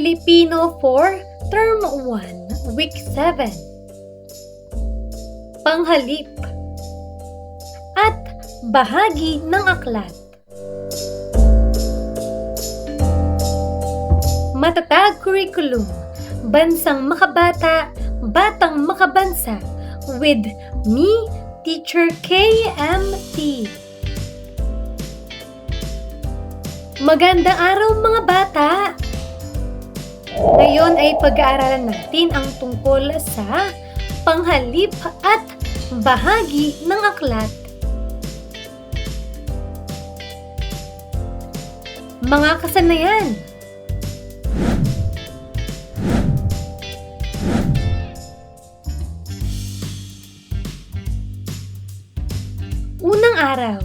Filipino for Term 1, Week 7. Panghalip at bahagi ng aklat. Matatag curriculum, bansang makabata, batang makabansa, with me, Teacher KMT. Magandang araw mga bata! Ngayon ay pag-aaralan natin ang tungkol sa panghalip at bahagi ng aklat. Mga kasanayan. Unang araw.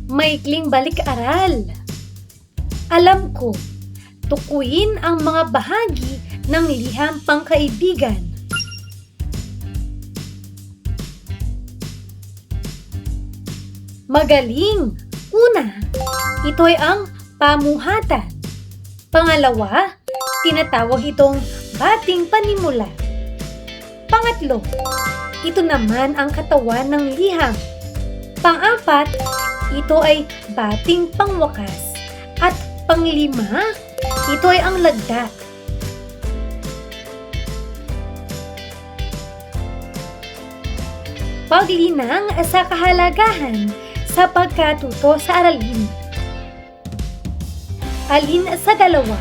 Maikling balik-aral. Alam ko, tukuyin ang mga bahagi ng liham pangkaibigan. Magaling! Una, ito ay ang pamuhatan. Pangalawa, tinatawag itong bating panimula. Pangatlo, ito naman ang katawan ng liham. Pang-apat, ito ay bating pangwakas. At panglima, ito ay ang lagda. Paglinang sa kahalagahan sa pagkatuto sa aralin. Alin sa dalawa?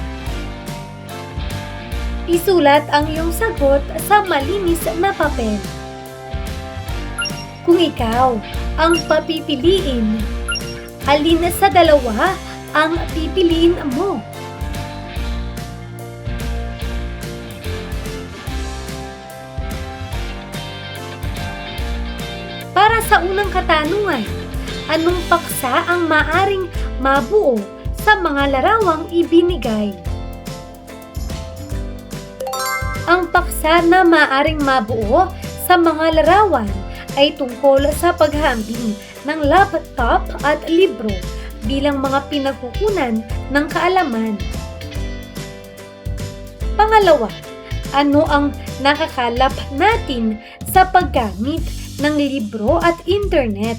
Isulat ang iyong sagot sa malinis na papel. Kung ikaw ang papipiliin, alin sa dalawa ang pipiliin mo? Para sa unang katanungan, anong paksa ang maaring mabuo sa mga larawang ibinigay? Ang paksa na maaring mabuo sa mga larawan ay tungkol sa paghahambing ng laptop at libro bilang mga pinagkukunan ng kaalaman. Pangalawa, ano ang nakakalap natin sa paggamit ng libro at internet?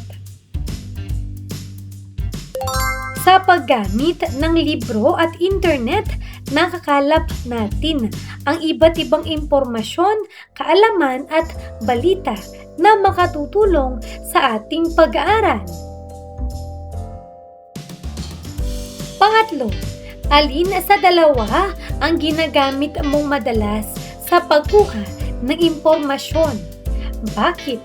Sa paggamit ng libro at internet, nakakalap natin ang iba't ibang impormasyon, kaalaman at balita na makatutulong sa ating pag-aaral. Pangatlo, alin sa dalawa ang ginagamit mong madalas sa pagkuha ng impormasyon? Bakit?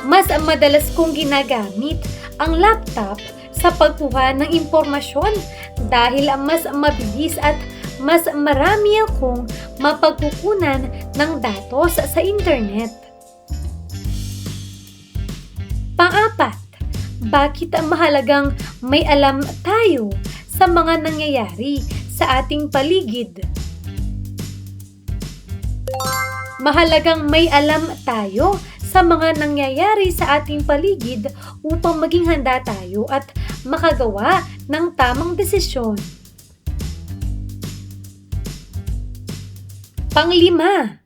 Mas madalas kong ginagamit ang laptop sa pagkuha ng impormasyon dahil mas mabilis at mas marami akong mapagkukunan ng datos sa internet. Pang-apat, bakit mahalagang may alam tayo sa mga nangyayari sa ating paligid? Mahalagang may alam tayo sa mga nangyayari sa ating paligid upang maging handa tayo at makagawa ng tamang desisyon. Panglima,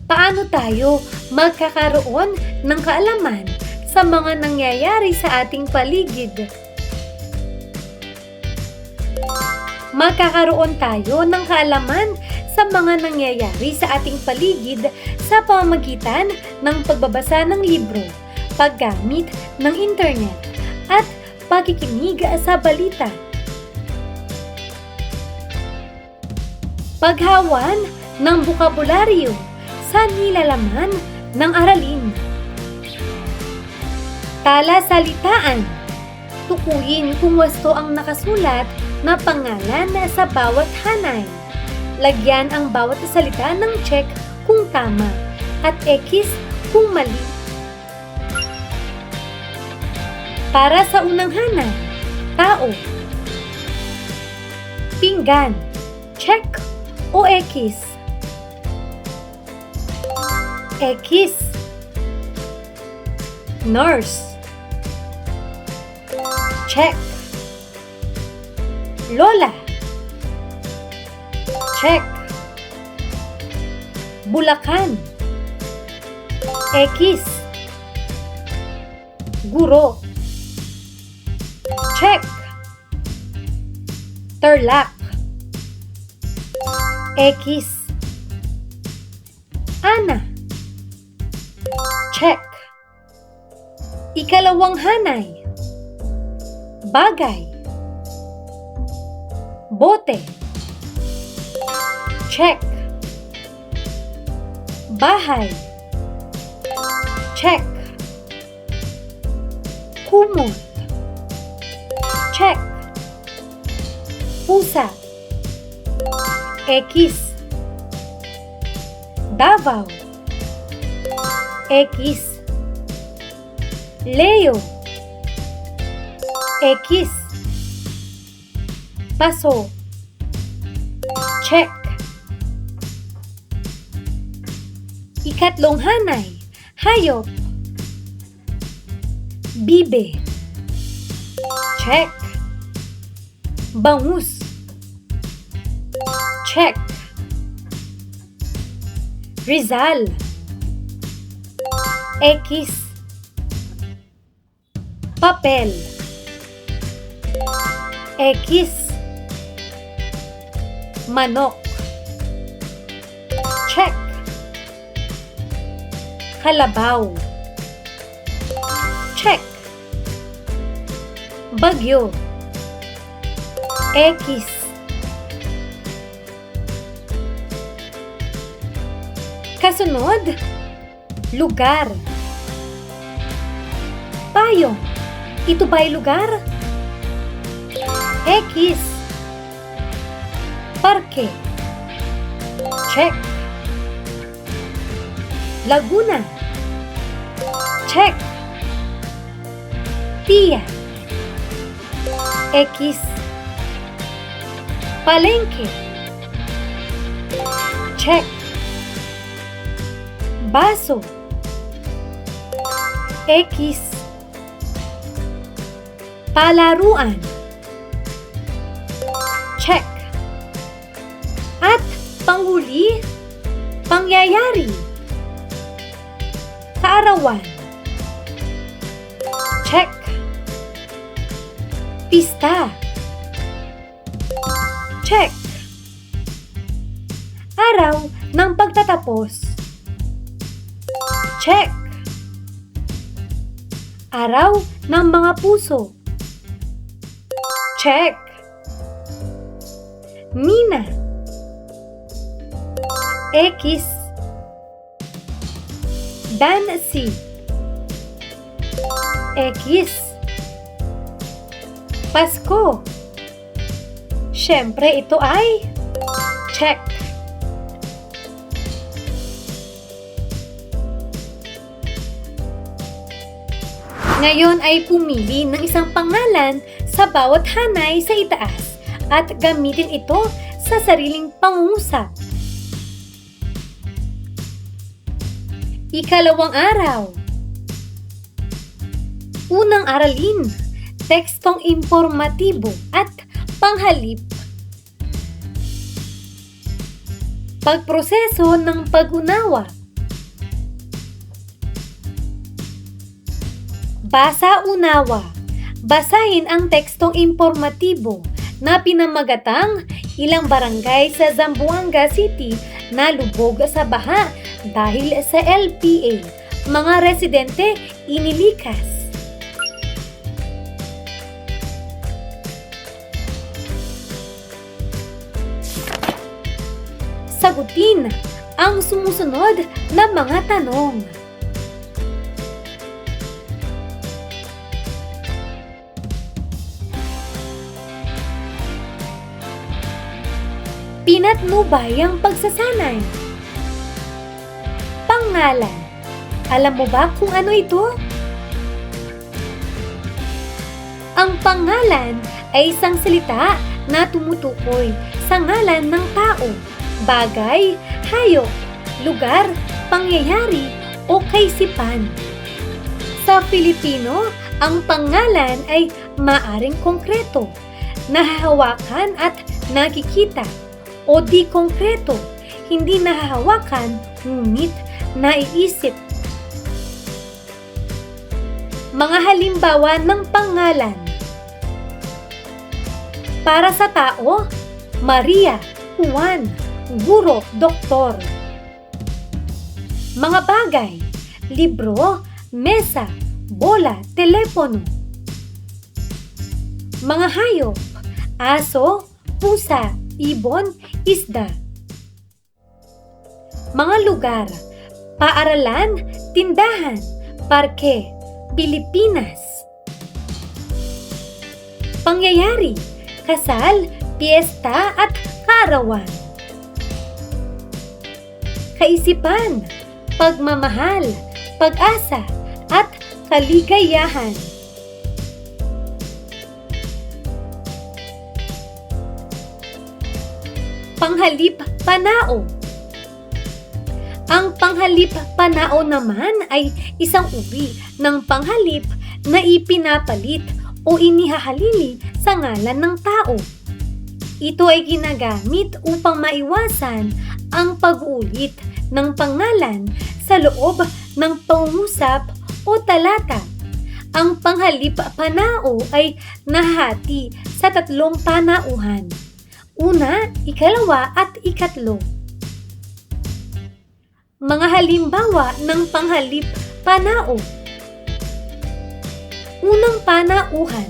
paano tayo magkakaroon ng kaalaman sa mga nangyayari sa ating paligid? Magkakaroon tayo ng kaalaman sa mga nangyayari sa ating paligid sa pamamagitan ng pagbabasa ng libro, paggamit ng internet, at pakikinig sa balita. Paghawan ng bokabularyo sa nilalaman ng aralin. Talasalitaan. Tukuyin kung wasto ang nakasulat na pangalan sa bawat hanay. Lagyan ang bawat salita ng check kung tama at X kung mali. Para sa unang hanay, tao. Pinggan, check o X? X. Nurse. Check. Lola. Check. Bulacan. X. Guro. Check. Tarlac. X. Ana. Check. Ikalawang hanay. Bagay. Bote. Check. Bahay. Check. Kumot. Check. Pusa. X. Davao. X. Leo. X. Paso. Check. Ikatlong hanay. Hayop. Bibe. Check. Bangus. Check. Rizal. X. Papel. X. Manok. Check. Kalabaw. Check. Bagyo. X. Kasunod, lugar. Payong. Ito ba'y lugar? X. Parke. Check. Laguna. Check. Pia. X. Palengke. Check. Baso. X. Palaruan. Check. At panghuli, pangyayari. Kaarawan. Check. Pista. Check. Araw ng pagtatapos. Check. Araw ng mga puso. Check. Nina. X. Dancy. X. Pasko. Siyempre ito ay check. Ngayon ay pumili ng isang pangalan sa bawat hanay sa itaas at gamitin ito sa sariling pangungusap. Ikalawang araw. Unang aralin, tekstong impormatibo at panghalip. Pagproseso ng pag-unawa. Basa-unawa. Basahin ang tekstong impormatibo na pinamagatang ilang barangay sa Zamboanga City na lubog sa baha dahil sa LPA. Mga residente inilikas. Sagutin ang sumusunod na mga tanong. Pinatnubay ang pagsasanay. Pangalan. Alam mo ba kung ano ito? Ang pangalan ay isang salita na tumutukoy sa ngalan ng tao, bagay, hayop, lugar, pangyayari o kaisipan. Sa Filipino, ang pangalan ay maaring konkreto, nahahawakan at nakikita, o di konkreto, hindi nahahawakan ngunit naiisip. Mga halimbawa ng pangalan. Para sa tao, Maria, Juan, guro, doktor. Mga bagay, libro, mesa, bola, telepono. Mga hayop, aso, pusa, ibon, isda. Mga lugar, paaralan, tindahan, parke, Pilipinas. Pangyayari, kasal, piyesta at kaarawan. Kaisipan, pagmamahal, pag-asa at kaligayahan. Panghalip panao. Ang panghalip panao naman ay isang uri ng panghalip na ipinapalit o inihahalili sa ngalan ng tao. Ito ay ginagamit upang maiwasan ang pag-uulit ng pangalan sa loob ng pangungusap o talata. Ang panghalip panao ay nahati sa 3 panauhan. Una, ikalawa at ikatlo. Mga halimbawa ng panghalip panao. Unang panauhan.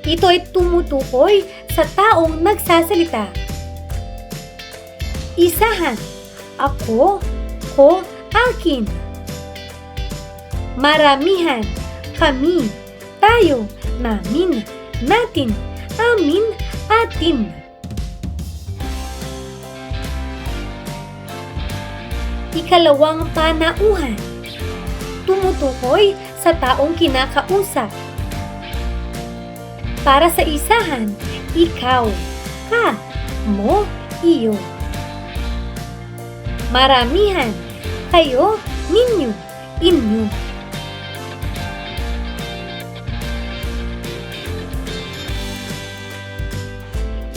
Ito ay tumutukoy sa taong nagsasalita. Isahan, ako, ko, akin. Maramihan, kami, tayo, namin, natin, amin, atin. Ikalawang panauhan. Tumutukoy sa taong kinakausap. Para sa isahan, ikaw, ka, mo, iyo. Maramihan, kayo, ninyo, inyo.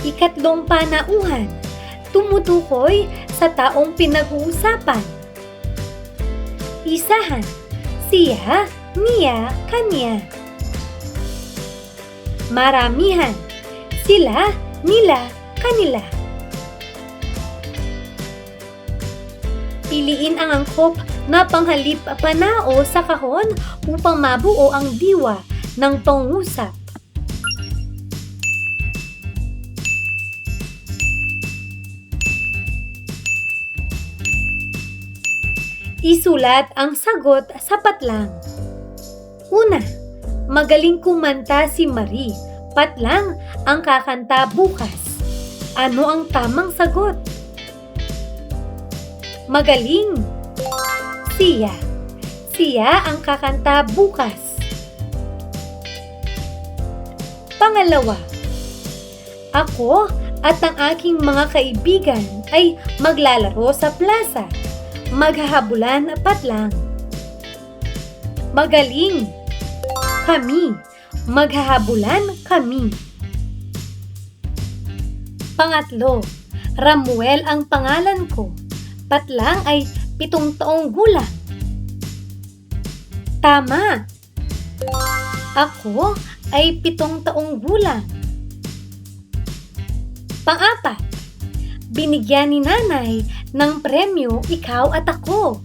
Ikatlong panauhan. Tumutukoy sa taong pinag-uusapan. Isahan, siya, niya, kanya. Maramihan, sila, nila, kanila. Piliin ang angkop na panghalip panao sa kahon upang mabuo ang diwa ng pangungusap. Isulat ang sagot sa patlang. Una, magaling kumanta si Marie. Patlang ang kakanta bukas. Ano ang tamang sagot? Magaling. Siya. Siya ang kakanta bukas. Pangalawa, ako at ang aking mga kaibigan ay maglalaro sa plaza. Maghahabulan patlang. Magaling. Kami. Maghahabulan kami. Pangatlo, Ramuel ang pangalan ko. Patlang ay 7 taong gulang. Tama. Ako ay 7 taong gulang. Pang-apat, binigyan ni nanay ng premyo ikaw at ako.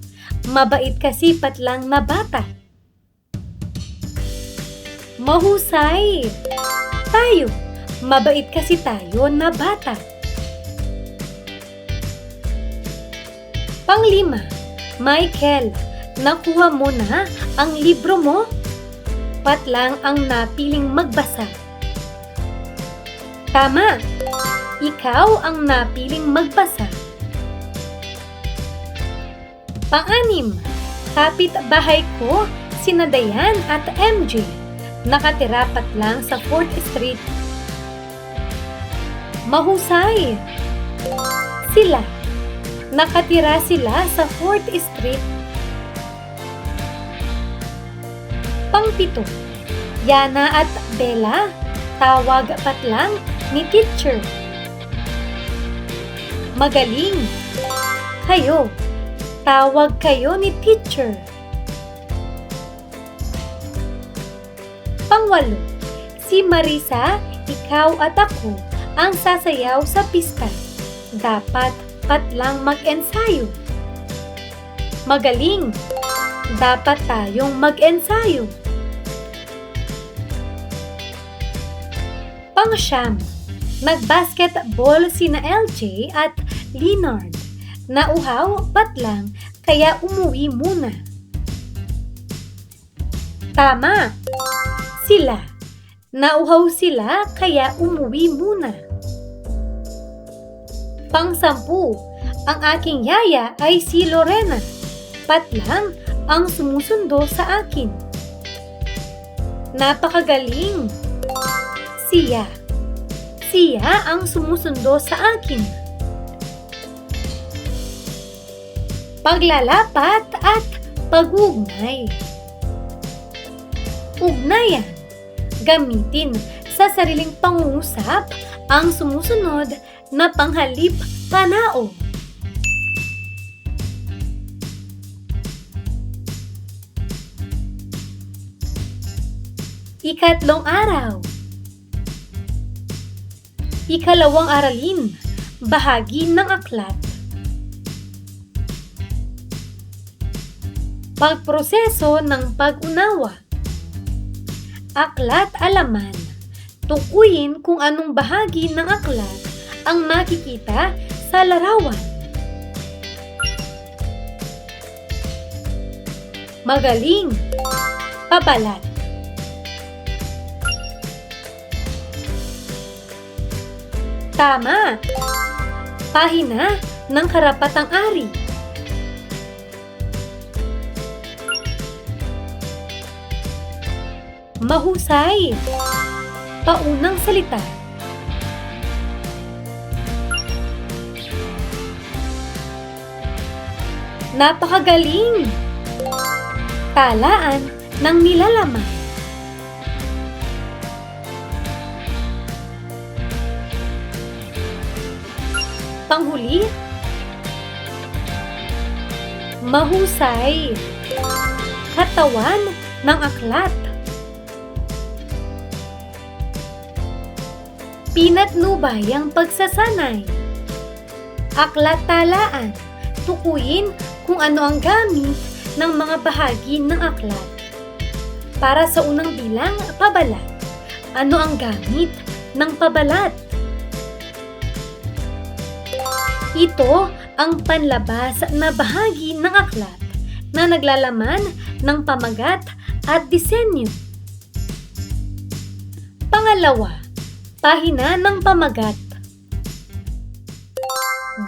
Mabait kasi patlang na bata. Mahusay. Tayo. Mabait kasi tayo na bata. Panglima, Michael, nakuha mo na ang libro mo? Patlang ang napiling magbasa. Tama. Ikaw ang napiling magbasa. Pang-anim, kapit-bahay ko sina Dayan at MJ. Nakatira patlang sa 4th Street. Mahusay. Sila. Nakatira sila sa 4th Street. Pang-7, Yana at Bella, Tawag patlang ni teacher. Magaling. Kayo. Tawag kayo ni teacher. Pangwalo. Si Marisa, ikaw at ako ang sasayaw sa pista. Dapat patlang mag-ensayo. Magaling. Dapat tayong mag-ensayo. Pang-siyam. Nag-basketball sina LJ at Leonard. Nauhaw patlang kaya umuwi muna. Tama. Sila. Nauhaw sila kaya umuwi muna. Pang-sampu. Ang aking yaya ay si Lorena. Patlang ang sumusundo sa akin. Napakagaling. Siya. Siya ang sumusundo sa akin. Paglalapat at pag-uugnay. Ugnayan. Gamitin sa sariling pangungusap ang sumusunod na panghalip panao. Ikatlong araw. Ikalawang aralin. Bahagi ng aklat. Pagproseso ng pag-unawa. Aklat-alaman. Tukuyin kung anong bahagi ng aklat ang makikita sa larawan. Magaling. Pabalat. Tama. Pahina ng karapatang-ari. Mahusay. Paunang salita. Napakagaling. Talaan ng nilalaman. Panghuli. Mahusay. Katawan ng aklat. Pinatnubay ang pagsasanay. Aklat-talaan. Tukuyin kung ano ang gamit ng mga bahagi ng aklat. Para sa unang bilang, pabalat. Ano ang gamit ng pabalat? Ito ang panlabas na bahagi ng aklat na naglalaman ng pamagat at disenyo. Pangalawa, pahina ng pamagat.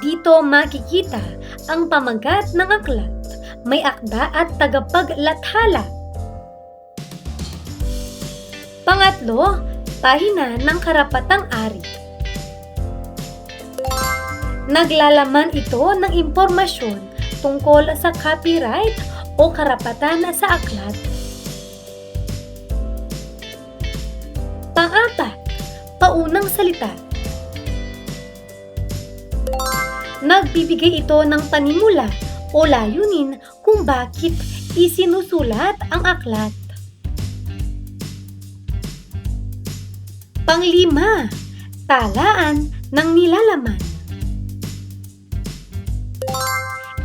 Dito makikita ang pamagat ng aklat. May akda at tagapaglathala. Pangatlo, pahina ng karapatang-ari. Naglalaman ito ng impormasyon tungkol sa copyright o karapatan sa aklat. Pang-apat, paunang salita. Nagbibigay ito ng panimula o layunin kung bakit isinusulat ang aklat. Pang-lima, talaan ng nilalaman.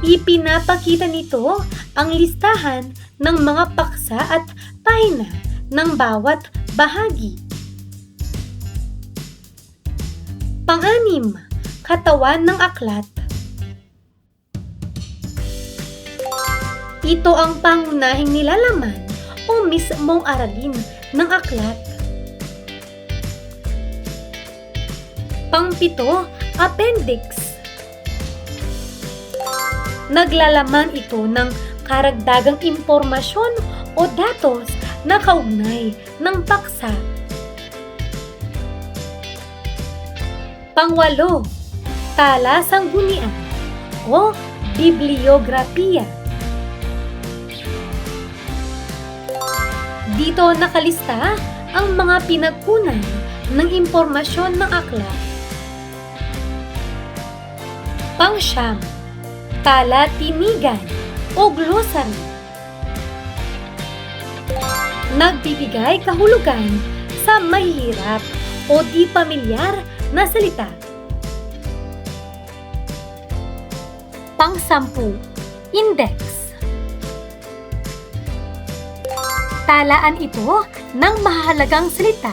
Ipinapakita nito ang listahan ng mga paksa at pahina ng bawat bahagi. Pang-anim, katawan ng aklat. Ito ang pangunahing nilalaman o mismong aralin ng aklat. Pang-pito, appendix. Naglalaman ito ng karagdagang impormasyon o datos na kaugnay ng paksa. Pang-walo, talasangunian o bibliografiya. Dito nakalista ang mga pinagkunan ng impormasyon ng aklat. Pang-siyam, talatinigan o glossary. Nagbibigay kahulugan sa mahihirap o di pamilyar na salita. Pang-sampu, index. Talaan ito ng mahalagang salita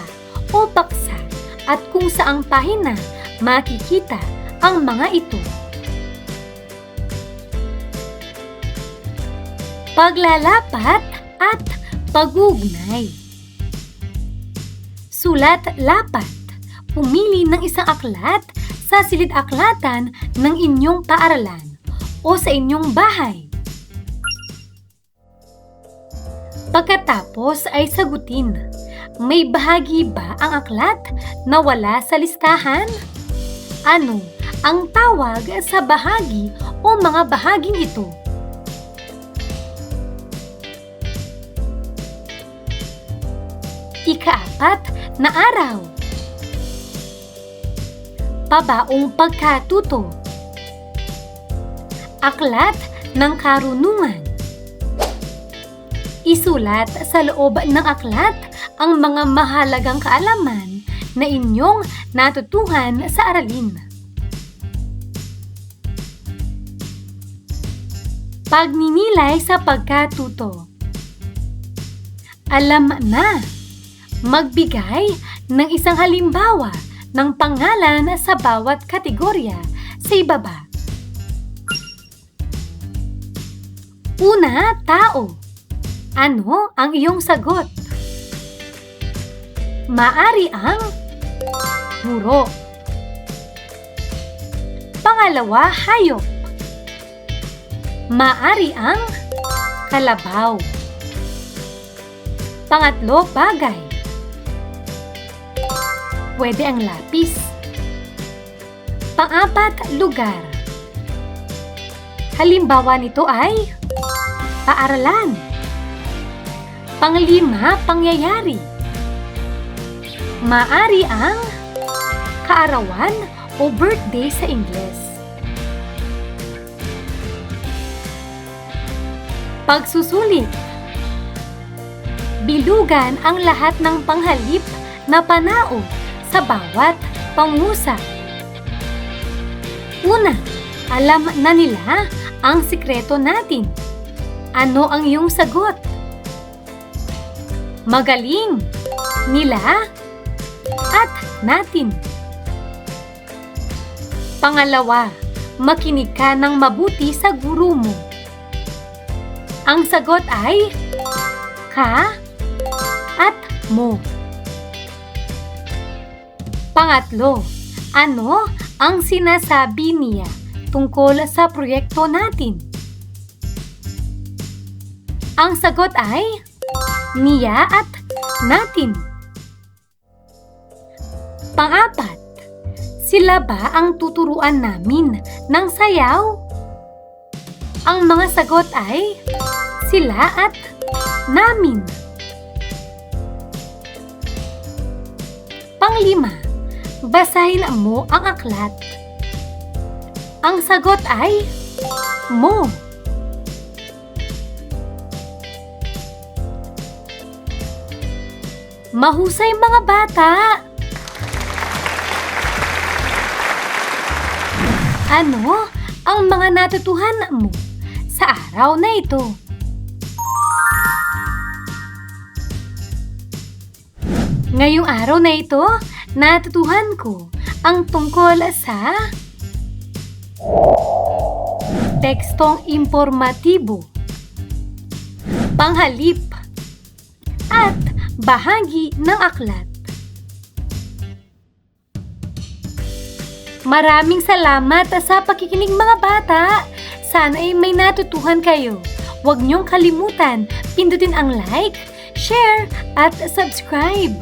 o paksa at kung saang pahina makikita ang mga ito. Paglalapat at pagugnay. Sulat-lapat. Pumili ng isang aklat sa silid-aklatan ng inyong paaralan o sa inyong bahay. Pagkatapos ay sagutin, may bahagi ba ang aklat na wala sa listahan? Ano ang tawag sa bahagi o mga bahaging ito? Ika-4 na araw. Pabaong pagkatuto. Aklat ng karunungan. Isulat sa loob ng aklat ang mga mahalagang kaalaman na inyong natutuhan sa aralin. Pagninilay sa pagkatuto. Alam na. Magbigay ng isang halimbawa ng pangalan sa bawat kategorya sa ibaba. Una, tao. Ano ang iyong sagot? Maari ang guro. Pangalawa, hayop. Maari ang kalabaw. Pangatlo, bagay. Pwede ang lapis. Pang-apat, lugar. Halimbawa nito ay paaralan. Pang-lima, pangyayari. Maari ang kaarawan o birthday sa Ingles. Pagsusulit. Bilugan ang lahat ng panghalip na panao sa bawat pangusap. Una, alam na nila ang sikreto natin. Ano ang iyong sagot? Magaling, nila, at natin. Pangalawa, makinig ka ng mabuti sa guro mo. Ang sagot ay ka at mo. Pangatlo, ano ang sinasabi niya tungkol sa proyekto natin? Ang sagot ay niya at natin. Pang-apat, sila ba ang tuturuan namin ng sayaw? Ang mga sagot ay sila at namin. Pang-lima, basahin mo ang aklat. Ang sagot ay mo. Mahusay mga bata! Ano ang mga natutuhan mo sa araw na ito? Ngayong araw na ito, natutuhan ko ang tungkol sa tekstong impormatibo, panghalip, at bahagi ng aklat. Maraming salamat sa pakikinig mga bata. Sana ay may natutuhan kayo. Huwag niyong kalimutan, pindutin ang like, share, at subscribe.